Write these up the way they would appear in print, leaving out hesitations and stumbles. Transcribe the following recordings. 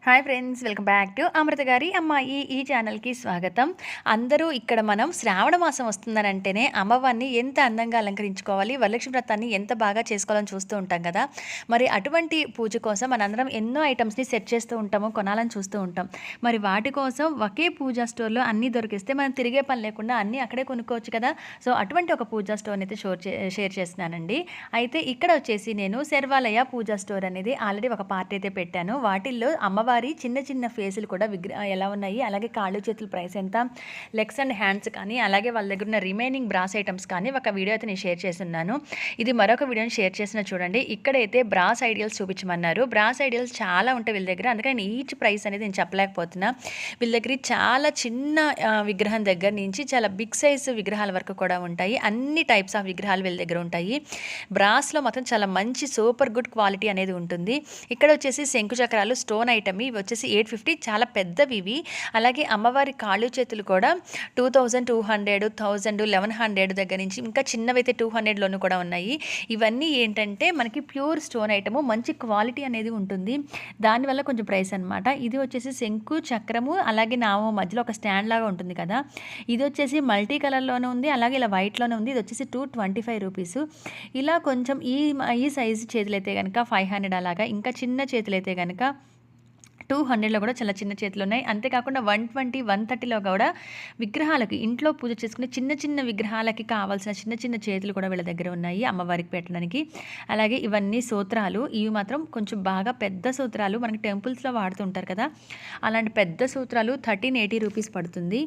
Hi friends, welcome back to Amrutha గారి అమ్మాయి ఈ ఛానల్కి స్వాగతం. అందరూ ఇక్కడ మనం శ్రావణ మాసం వస్తుందని అంటేనే అమ్మవారిని ఎంత అందంగా అలంకరించుకోవాలి, వరలక్ష్మి వ్రతాన్ని ఎంత బాగా చేసుకోవాలని చూస్తూ ఉంటాం కదా. మరి అటువంటి పూజ కోసం మనందరం ఎన్నో ఐటమ్స్ని సెట్ చేస్తూ ఉంటాము, కొనాలని చూస్తూ ఉంటాం. మరి వాటి కోసం ఒకే పూజా స్టోర్లో అన్నీ దొరికిస్తే మనం తిరిగే పని లేకుండా అన్నీ అక్కడే కొనుక్కోవచ్చు కదా. సో అటువంటి ఒక పూజా స్టోర్ని అయితే షేర్ చేస్తున్నానండి. అయితే ఇక్కడ వచ్చేసి నేను శర్వాలయ పూజా స్టోర్ అనేది ఆల్రెడీ ఒక పార్ట్ అయితే పెట్టాను. వాటిల్లో అమ్మవారి చిన్న చిన్న ఫేసులు కూడా ఎలా ఉన్నాయి, అలాగే కాళ్ళు చేతుల ప్రైస్ ఎంత, లెగ్స్ అండ్ హ్యాండ్స్ కానీ, అలాగే వాళ్ళ దగ్గర ఉన్న రిమైనింగ్ బ్రాస్ ఐటమ్స్ కానీ ఒక వీడియో అయితే నేను షేర్ చేస్తున్నాను. ఇది మరొక వీడియోని షేర్ చేసిన చూడండి. ఇక్కడైతే బ్రాస్ ఐడియల్స్ చూపించమన్నారు. బ్రాస్ ఐడియల్స్ చాలా ఉంటాయి వీళ్ళ దగ్గర, అందుకని ఈచ్ ప్రైస్ అనేది నేను చెప్పలేకపోతున్నా. వీళ్ళ దగ్గర చాలా చిన్న విగ్రహం దగ్గర నుంచి చాలా బిగ్ సైజ్ విగ్రహాల వరకు కూడా ఉంటాయి. అన్ని టైప్స్ ఆఫ్ విగ్రహాలు వీళ్ళ దగ్గర ఉంటాయి. బ్రాస్లో మాత్రం చాలా మంచి సూపర్ గుడ్ క్వాలిటీ అనేది ఉంటుంది. ఇక్కడ వచ్చేసి శంకు చక్రాలు స్టోన్ ఐటమ్, ఇవి వచ్చేసి 850, చాలా పెద్దవి ఇవి. అలాగే అమ్మవారి కాళ్ళు చేతులు కూడా 2200, 1000, 1100 దగ్గర నుంచి ఇంకా చిన్నవైతే 200లోనూ కూడా ఉన్నాయి. ఇవన్నీ ఏంటంటే మనకి ప్యూర్ స్టోన్ ఐటము, మంచి క్వాలిటీ అనేది ఉంటుంది, దానివల్ల కొంచెం ప్రైస్ అనమాట. ఇది వచ్చేసి శంకు చక్రము, అలాగే నామం మధ్యలో ఒక స్టాండ్ లాగా ఉంటుంది కదా. ఇది వచ్చేసి మల్టీ కలర్లోనే ఉంది, అలాగే ఇలా వైట్లోనే ఉంది. ఇది వచ్చేసి 225 రూపీస్. ఇలా కొంచెం ఈ సైజు చేతులైతే కనుక 500 అలాగా, ఇంకా చిన్న చేతులైతే కనుక 200లో కూడా చాలా చిన్న చేతులు ఉన్నాయి. అంతేకాకుండా 120, 130లో కూడా విగ్రహాలకి, ఇంట్లో పూజ చేసుకునే చిన్న చిన్న విగ్రహాలకి కావాల్సిన చిన్న చిన్న చేతులు కూడా వీళ్ళ దగ్గర ఉన్నాయి అమ్మవారికి పెట్టడానికి. అలాగే ఇవన్నీ సూత్రాలు, ఇవి మాత్రం కొంచెం బాగా పెద్ద సూత్రాలు, మనకి టెంపుల్స్లో వాడుతుంటారు కదా, అలాంటి పెద్ద సూత్రాలు 1380 రూపీస్ పడుతుంది.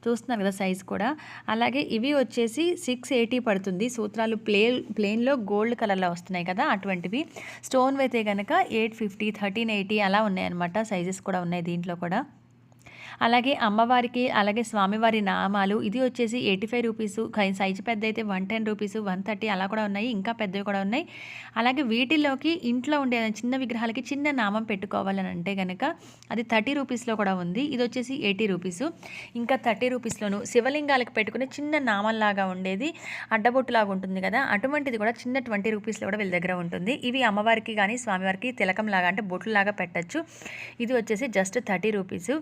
చూస్తున్నారు కదా సైజ్ కూడా. అలాగే ఇవి వచ్చేసి 680 పడుతుంది. సూత్రాలు ప్లేన్లో గోల్డ్ కలర్లో వస్తున్నాయి కదా, అటువంటివి. స్టోన్ అయితే కనుక 850, 1380 అలా ఉన్నాయన్నమాట. సైజెస్ కూడా ఉన్నాయి దీంట్లో కూడా. అలాగే అమ్మవారికి, అలాగే స్వామివారి నామాలు, ఇది వచ్చేసి 85 రూపీసు. సైజు పెద్ద అయితే 110 రూపీసు, 130 అలా కూడా ఉన్నాయి, ఇంకా పెద్దవి కూడా ఉన్నాయి. అలాగే వీటిల్లోకి ఇంట్లో ఉండే చిన్న విగ్రహాలకి చిన్న నామం పెట్టుకోవాలని అంటే కనుక అది 30 రూపీస్లో కూడా ఉంది. ఇది వచ్చేసి 80 రూపీసు. ఇంకా 30 రూపీస్లోను శివలింగాలకు పెట్టుకునే చిన్న నామంలాగా ఉండేది, అడ్డబొట్టులాగా ఉంటుంది కదా, అటువంటిది కూడా చిన్న 20 రూపీస్లో కూడా వీళ్ళ దగ్గర ఉంటుంది. ఇవి అమ్మవారికి కానీ స్వామివారికి తిలకంలాగా అంటే బొట్లులాగా పెట్టచ్చు. ఇది వచ్చేసి జస్ట్ 30 రూపీసు.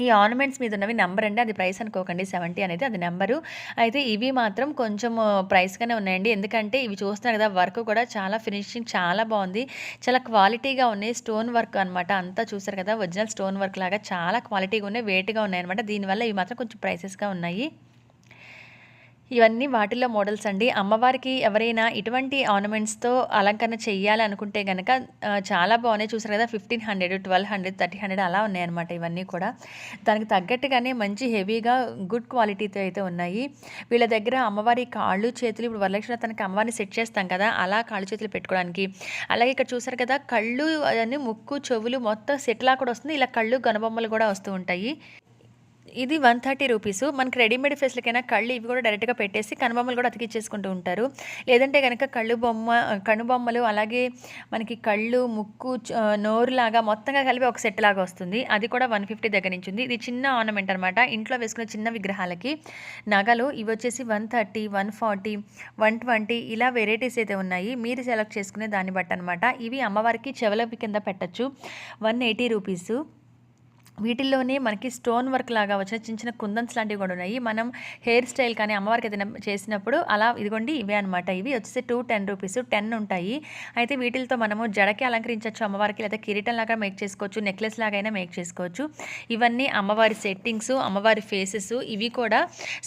ఈ ఆర్నమెంట్స్ మీద ఉన్నవి నెంబర్ అండి, అది ప్రైస్ అనుకోకండి. 70 అనేది అది నెంబరు. అయితే ఇవి మాత్రం కొంచెం ప్రైస్గానే ఉన్నాయండి, ఎందుకంటే ఇవి చూస్తున్నారు కదా, వర్క్ కూడా చాలా ఫినిషింగ్ చాలా బాగుంది, చాలా క్వాలిటీగా ఉన్నాయి. స్టోన్ వర్క్ అనమాట, అంతా చూసారు కదా, ఒరిజినల్ స్టోన్ వర్క్ లాగా చాలా క్వాలిటీగా ఉన్నాయి, వెయిట్గా ఉన్నాయి అనమాట. దీనివల్ల ఇవి మాత్రం కొంచెం ప్రైసెస్గా ఉన్నాయి. ఇవన్నీ వాటిల్లో మోడల్స్ అండి. అమ్మవారికి ఎవరైనా ఇటువంటి ఆర్నమెంట్స్తో అలంకరణ చెయ్యాలి అనుకుంటే కనుక చాలా బాగున్నాయి. చూసారు కదా, 1500, 1200, 1300 అలా ఉన్నాయన్నమాట. ఇవన్నీ కూడా దానికి తగ్గట్టుగానే మంచి హెవీగా గుడ్ క్వాలిటీతో అయితే ఉన్నాయి. వీళ్ళ దగ్గర అమ్మవారి కాళ్ళు చేతులు, ఇప్పుడు వరలక్ష్మి వ్రతానికి అమ్మవారిని సెట్ చేస్తాం కదా, అలా కాళ్ళు చేతులు పెట్టుకోవడానికి. అలాగే ఇక్కడ చూసారు కదా, కళ్ళు అని, ముక్కు, చెవులు మొత్తం సెట్లా కూడా వస్తుంది. ఇలా కళ్ళు గనుబొమ్మలు కూడా వస్తూ ఉంటాయి. ఇది 130 రూపీసు. మనకి రెడీమేడ్ ఫేస్లకైనా కళ్ళు ఇవి కూడా డైరెక్ట్గా పెట్టేసి కనుబొమ్మలు కూడా అతికిచ్చేసుకుంటూ ఉంటారు. లేదంటే కనుక కనుబొమ్మలు, అలాగే మనకి కళ్ళు, ముక్కు, నోరులాగా మొత్తంగా కలిపి ఒక సెట్ లాగా వస్తుంది. అది కూడా 150 దగ్గర నుంచి ఉంది. ఇది చిన్న ఆర్నమెంట్ అనమాట, ఇంట్లో వేసుకునే చిన్న విగ్రహాలకి. నగలు ఇవి వచ్చేసి 130, 140, 120 ఇలా వెరైటీస్ అయితే ఉన్నాయి. మీరు సెలెక్ట్ చేసుకునే దాన్ని బట్టి అనమాట. ఇవి అమ్మవారికి చెవులవి కింద పెట్టచ్చు. 180 రూపీసు. వీటిల్లోనే మనకి స్టోన్ వర్క్ లాగా వచ్చిన చిన్న చిన్న కుందన్స్ లాంటివి కూడా ఉన్నాయి. మనం హెయిర్ స్టైల్ కానీ అమ్మవారికి ఏదైనా చేసినప్పుడు అలా, ఇదిగోండి ఇవే అనమాట. ఇవి వచ్చేసి 210 రూపీస్, 10 ఉంటాయి. అయితే వీటితో మనము జడకి అలంకరించవచ్చు అమ్మవారికి, లేదా కిరీటం లాగా మేక్ చేసుకోవచ్చు, నెక్లెస్ లాగైనా మేక్ చేసుకోవచ్చు. ఇవన్నీ అమ్మవారి సెట్టింగ్స్, అమ్మవారి ఫేసెస్. ఇవి కూడా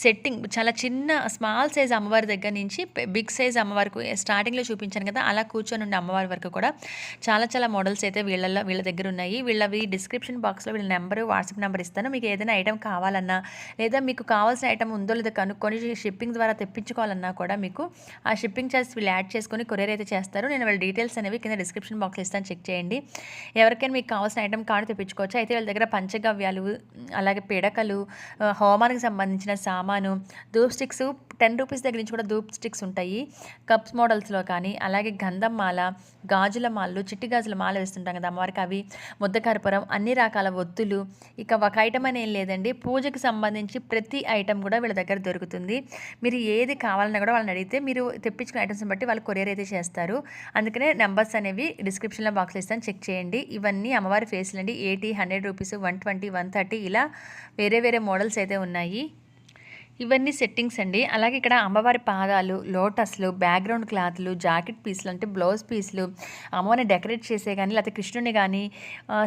సెట్టింగ్ చాలా చిన్న స్మాల్ సైజ్ అమ్మవారి దగ్గర నుంచి బిగ్ సైజ్ అమ్మవారికి స్టార్టింగ్లో చూపించాను కదా, అలా కూర్చొని ఉండే అమ్మవారి వరకు కూడా చాలా చాలా మోడల్స్ అయితే వీళ్ళ దగ్గర ఉన్నాయి. వీళ్ళవి డిస్క్రిప్షన్ బాక్స్లో వీళ్ళ నెంబరు, వాట్సాప్ నెంబర్ ఇస్తాను. మీకు ఏదైనా ఐటెం కావాలన్నా, లేదా మీకు కావాల్సిన ఐటెం ఉందో లేదా కనుక్కొని షిప్పింగ్ ద్వారా తెప్పించుకోవాలన్నా కూడా మీకు ఆ షిప్పింగ్ ఛార్జ్ వీళ్ళు యాడ్ చేసుకొని కొరియర్ అయితే చేస్తారు. నేను వాళ్ళ డీటెయిల్స్ అనేవి కింద డిస్క్రిప్షన్ బాక్స్లో ఇస్తాను, చెక్ చేయండి. ఎవరికైనా మీకు కావాల్సిన ఐటెం కార్డు తెప్పించుకోవచ్చు. అయితే వీళ్ళ దగ్గర పంచగవ్యాలు, అలాగే పిడకలు, హోమానికి సంబంధించిన సామాను, ధూప్ స్టిక్స్, రూ. 10 దగ్గర నుంచి కూడా ధూప్ స్టిక్స్ ఉంటాయి. కప్స్ మోడల్స్‌లో కానీ, అలాగే గంధం మాల, గాజుల మాలలు, చిట్టి గాజుల మాల వేస్తుంటాం కదా అమ్మవారికి అవి, ముద్ద కర్పూరం, అన్ని రకాల ఒత్తులు, ఇక ఒక ఐటమ్ అని ఏం లేదండి. పూజకి సంబంధించి ప్రతి ఐటమ్ కూడా వీళ్ళ దగ్గర దొరుకుతుంది. మీరు ఏది కావాలన్నా కూడా వాళ్ళని అడిగితే మీరు తెప్పించుకున్న ఐటమ్స్‌ని బట్టి వాళ్ళు కొరియర్ అయితే చేస్తారు. అందుకనే నంబర్స్ అనేవి డిస్క్రిప్షన్‌లో బాక్స్‌లో ఇస్తాను, చెక్ చేయండి. ఇవన్నీ అమ్మవారి ఫేస్‌లండి. 80, రూ. 100, 120, 130 ఇలా వేరే వేరే మోడల్స్ అయితే ఉన్నాయి. ఇవన్నీ సెట్టింగ్స్ అండి. అలాగే ఇక్కడ అమ్మవారి పాదాలు, లోటస్లు, బ్యాక్గ్రౌండ్ క్లాత్లు, జాకెట్ పీస్లు అంటే బ్లౌజ్ పీస్లు, అమ్మవారిని డెకరేట్ చేసే కానీ, లేకపోతే కృష్ణుడిని కానీ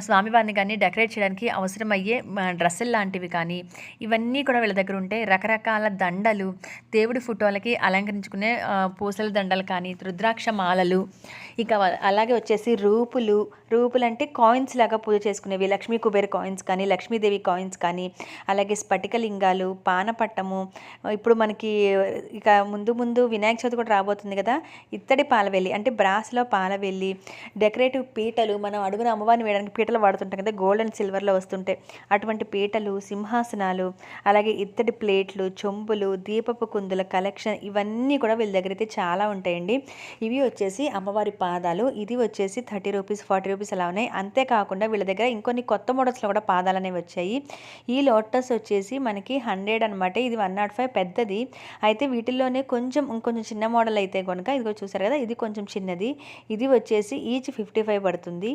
స్వామివారిని కానీ డెకరేట్ చేయడానికి అవసరమయ్యే డ్రెస్సులు లాంటివి కానీ ఇవన్నీ కూడా వీళ్ళ దగ్గర ఉంటాయి. రకరకాల దండలు, దేవుడి ఫోటోలకి అలంకరించుకునే పూసల దండలు కానీ, రుద్రాక్ష మాలలు, ఇక అలాగే వచ్చేసి రూపులు అంటే కాయిన్స్ లాగా పూజ చేసుకునేవి, లక్ష్మీ కుబేర కాయిన్స్ కానీ, లక్ష్మీదేవి కాయిన్స్ కానీ, అలాగే స్ఫటికలింగాలు, పానపట్టము, ఇప్పుడు మనకి ఇక ముందు వినాయక చవితి కూడా రాబోతుంది కదా, ఇత్తడి పాలవెల్లి అంటే బ్రాస్లో పాలవెల్లి, డెకరేటివ్ పీటలు, మనం అడుగున అమ్మవారిని వేయడానికి పీటలు వాడుతుంటాం కదా, గోల్డ్ అండ్ సిల్వర్లో వస్తుంటాయి అటువంటి పీటలు, సింహాసనాలు, అలాగే ఇత్తడి ప్లేట్లు, చెంబులు, దీపపు కుందుల కలెక్షన్ ఇవన్నీ కూడా వీళ్ళ దగ్గర అయితే చాలా ఉంటాయండి. ఇవి వచ్చేసి అమ్మవారి పాదాలు, ఇది వచ్చేసి రూ. 30, రూ. 40 అలా ఉన్నాయి. అంతేకాకుండా వీళ్ళ దగ్గర ఇంకొన్ని కొత్త మోడల్స్లో కూడా పాదాలు అనేవి వచ్చాయి. ఈ లోటస్ వచ్చేసి మనకి 100 అనమాట, ఇది 105 పెద్దది. అయితే వీటిల్లోనే ఇంకొంచెం చిన్న మోడల్ అయితే కనుక ఇదిగో చూసారు కదా, ఇది కొంచెం చిన్నది, ఇది వచ్చేసి ఈచ్ 55 పడుతుంది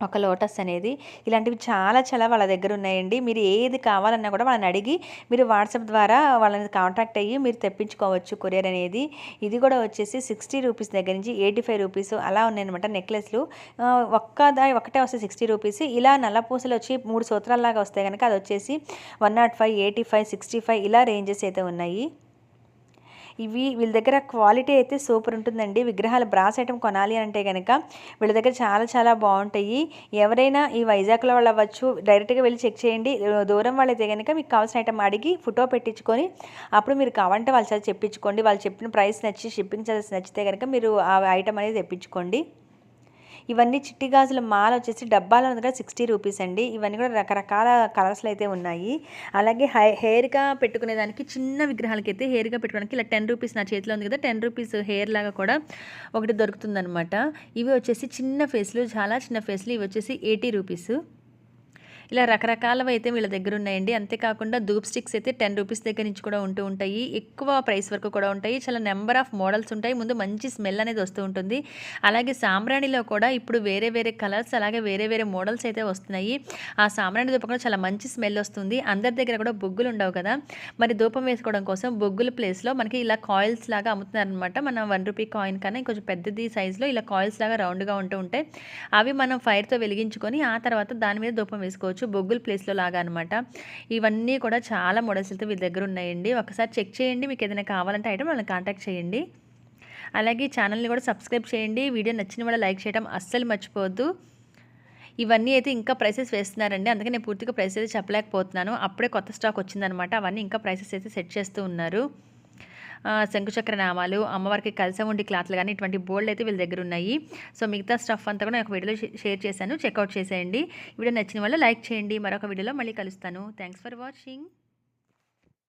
ఒక లోటస్ అనేది. ఇలాంటివి చాలా వాళ్ళ దగ్గర ఉన్నాయండి. మీరు ఏది కావాలన్నా కూడా వాళ్ళని అడిగి మీరు వాట్సాప్ ద్వారా వాళ్ళని కాంటాక్ట్ అయ్యి మీరు తెప్పించుకోవచ్చు కొరియర్ అనేది. ఇది కూడా వచ్చేసి రూ. 60 దగ్గర నుంచి రూ. 85 అలా ఉన్నాయన్నమాట నెక్లెస్లు. ఒకటే వస్తాయి రూ. 60. ఇలా నల్లపూసలు వచ్చి 3 సూత్రాల్లాగా వస్తాయి కనుక అది వచ్చేసి 105, 85, 65 ఇలా రేంజెస్ అయితే ఉన్నాయి. వీళ్ళ దగ్గర క్వాలిటీ అయితే సూపర్ ఉంటుందండి. విగ్రహాలు బ్రాస్ ఐటమ్ కొనాలి అంటే కనుక వీళ్ళ దగ్గర చాలా బాగుంటాయి. ఎవరైనా ఈ వైజాగ్లో వాళ్ళు అవ్వచ్చు, డైరెక్ట్గా వెళ్ళి చెక్ చేయండి. దూరం వాళ్ళైతే కనుక మీకు కావాల్సిన ఐటమ్ అడిగి ఫోటో పెట్టించుకొని అప్పుడు మీరు కావాలంటే వాళ్ళ చేత చెప్పించుకోండి. వాళ్ళు చెప్పిన ప్రైస్ నచ్చి షిప్పింగ్ చార్జెస్ నచ్చితే కనుక మీరు ఆ ఐటమ్ అనేది తెప్పించుకోండి. ఇవన్నీ చిట్టి గాజుల మాల వచ్చేసి డబ్బాల దగ్గర రూ. 60 అండి. ఇవన్నీ కూడా రకరకాల కలర్స్లో అయితే ఉన్నాయి. అలాగే హెయిర్గా పెట్టుకునేదానికి చిన్న విగ్రహాలకైతే హెయిర్గా పెట్టుకోవడానికి ఇలా రూ. 10 నా చేతిలో ఉంది కదా, రూ. 10 హెయిర్ లాగా కూడా ఒకటి దొరుకుతుందనమాట. ఇవి వచ్చేసి చిన్న ఫేస్లు, చాలా చిన్న ఫేస్లు, ఇవి వచ్చేసి రూ. 80. ఇలా రకరకాలవి అయితే వీళ్ళ దగ్గర ఉన్నాయండి. అంతేకాకుండా ధూప్ స్టిక్స్ అయితే రూ. 10 దగ్గర నుంచి కూడా ఉంటాయి. ఎక్కువ ప్రైస్ వరకు కూడా ఉంటాయి. చాలా నెంబర్ ఆఫ్ మోడల్స్ ఉంటాయి. ముందు మంచి స్మెల్ అనేది వస్తూ ఉంటుంది. అలాగే సాంబ్రాణిలో కూడా ఇప్పుడు వేరే కలర్స్, అలాగే వేరే మోడల్స్ అయితే వస్తున్నాయి. ఆ సాంబ్రాణి ధూపం కూడా చాలా మంచి స్మెల్ వస్తుంది. అందరి దగ్గర కూడా బొగ్గులు ఉండవు కదా, మరి ధూపం వేసుకోవడం కోసం బొగ్గుల ప్లేస్లో మనకి ఇలా కాయిల్స్ లాగా అమ్ముతున్నారనమాట. మన ₹1 కాయిన్ కన్నా కొంచెం పెద్దది సైజులో ఇలా కాయిల్స్ లాగా రౌండ్గా ఉంటాయి. అవి మనం ఫైర్తో వెలిగించుకొని ఆ తర్వాత దాని మీద ధూపం వేసుకోవచ్చు, బొగ్గుల ప్లేస్లో లాగా అనమాట. ఇవన్నీ కూడా చాలా మోడల్స్ అయితే వీళ్ళ దగ్గర ఉన్నాయండి. ఒకసారి చెక్ చేయండి. మీకు ఏదైనా కావాలంటే ఐటమ్ వాళ్ళని కాంటాక్ట్ చేయండి. అలాగే ఛానల్ని కూడా సబ్స్క్రైబ్ చేయండి. వీడియో నచ్చిన వాళ్ళు లైక్ చేయడం అస్సలు మర్చిపోవద్దు. ఇవన్నీ అయితే ఇంకా ప్రైసెస్ వేస్తున్నారండి, అందుకే నేను పూర్తిగా ప్రైస్ అయితే చెప్పలేకపోతున్నాను. అప్పుడే కొత్త స్టాక్ వచ్చిందనమాట. అవన్నీ ఇంకా ప్రైసెస్ అయితే సెట్ చేస్తూ ఉన్నారు. శంకుచక్ర నామాలు, అమ్మవారికి కలశం ఉండి క్లాత్లు కానీ ఇటువంటి బోల్డ్ అయితే వీళ్ళ దగ్గర ఉన్నాయి. సో మిగతా స్టఫ్ అంతా కూడా నాకు వీడియోలో షేర్ చేశాను, చెక్అవుట్ చేసేయండి. వీడియో నచ్చిన వాళ్ళు లైక్ చేయండి. మరొక వీడియోలో మళ్ళీ కలుస్తాను. Thanks for watching.